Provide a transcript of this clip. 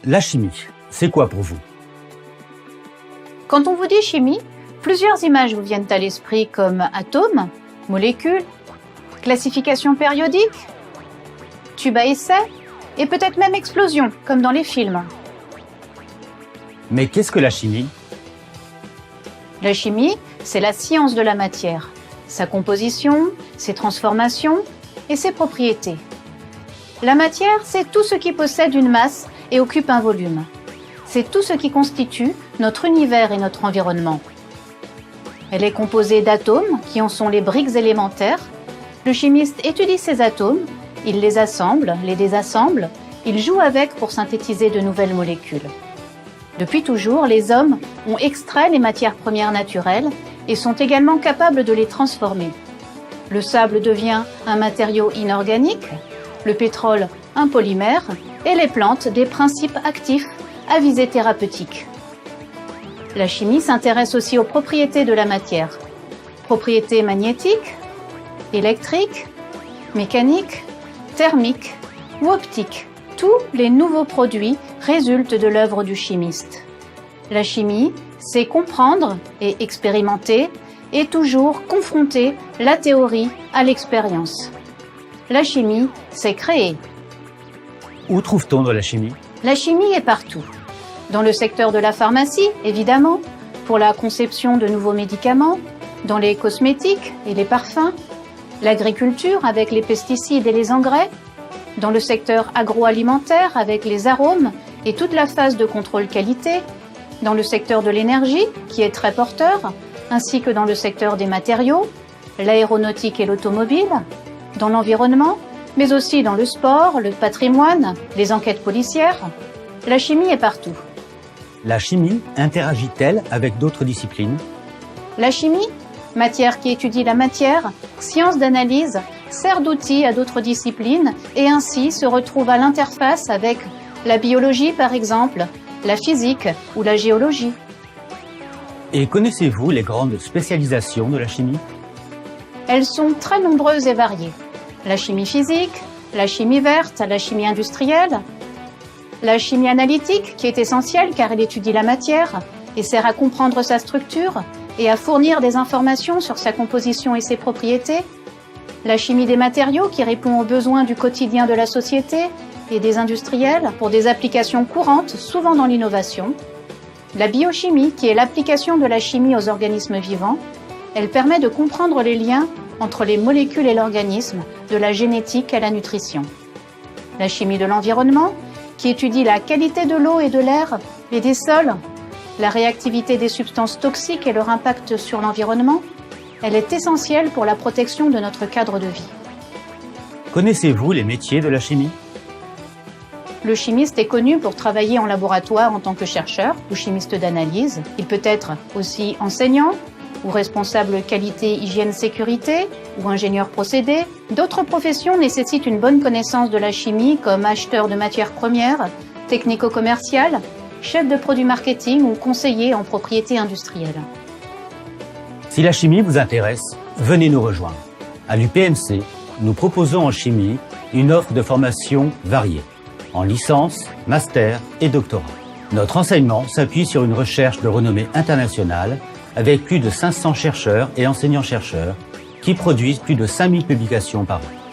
La chimie, c'est quoi pour vous? Quand on vous dit chimie, plusieurs images vous viennent à l'esprit comme atomes, molécules, classification périodique, tube à essai et peut-être même explosion, comme dans les films. Mais qu'est-ce que la chimie? La chimie, c'est la science de la matière, sa composition, ses transformations et ses propriétés. La matière, c'est tout ce qui possède une masse et occupe un volume. C'est tout ce qui constitue notre univers et notre environnement. Elle est composée d'atomes qui en sont les briques élémentaires. Le chimiste étudie ces atomes, il les assemble, les désassemble, il joue avec pour synthétiser de nouvelles molécules. Depuis toujours, les hommes ont extrait les matières premières naturelles et sont également capables de les transformer. Le sable devient un matériau inorganique, le pétrole un polymère et les plantes des principes actifs à visée thérapeutique. La chimie s'intéresse aussi aux propriétés de la matière. Propriétés magnétiques, électriques, mécaniques, thermiques ou optiques. Tous les nouveaux produits résultent de l'œuvre du chimiste. La chimie, c'est comprendre et expérimenter et toujours confronter la théorie à l'expérience. La chimie, c'est créer. Où trouve-t-on de la chimie? La chimie est partout. Dans le secteur de la pharmacie, évidemment, pour la conception de nouveaux médicaments, dans les cosmétiques et les parfums, l'agriculture avec les pesticides et les engrais, dans le secteur agroalimentaire avec les arômes et toute la phase de contrôle qualité, dans le secteur de l'énergie qui est très porteur, ainsi que dans le secteur des matériaux, l'aéronautique et l'automobile, dans l'environnement, mais aussi dans le sport, le patrimoine, les enquêtes policières. La chimie est partout. La chimie interagit-elle avec d'autres disciplines? La chimie, matière qui étudie la matière, science d'analyse, sert d'outil à d'autres disciplines et ainsi se retrouve à l'interface avec la biologie par exemple, la physique ou la géologie. Et connaissez-vous les grandes spécialisations de la chimie? Elles sont très nombreuses et variées. La chimie physique, la chimie verte, la chimie industrielle, la chimie analytique qui est essentielle car elle étudie la matière et sert à comprendre sa structure et à fournir des informations sur sa composition et ses propriétés. La chimie des matériaux qui répond aux besoins du quotidien de la société et des industriels pour des applications courantes, souvent dans l'innovation. La biochimie qui est l'application de la chimie aux organismes vivants. Elle permet de comprendre les liens entre les molécules et l'organisme, de la génétique à la nutrition. La chimie de l'environnement qui étudie la qualité de l'eau et de l'air et des sols, la réactivité des substances toxiques et leur impact sur l'environnement. Elle est essentielle pour la protection de notre cadre de vie. Connaissez-vous les métiers de la chimie? Le chimiste est connu pour travailler en laboratoire en tant que chercheur ou chimiste d'analyse. Il peut être aussi enseignant ou responsable qualité, hygiène, sécurité ou ingénieur procédé. D'autres professions nécessitent une bonne connaissance de la chimie comme acheteur de matières premières, technico-commercial, chef de produit marketing ou conseiller en propriété industrielle. Si la chimie vous intéresse, venez nous rejoindre. À l'UPMC, nous proposons en chimie une offre de formation variée, en licence, master et doctorat. Notre enseignement s'appuie sur une recherche de renommée internationale avec plus de 500 chercheurs et enseignants-chercheurs qui produisent plus de 5000 publications par an.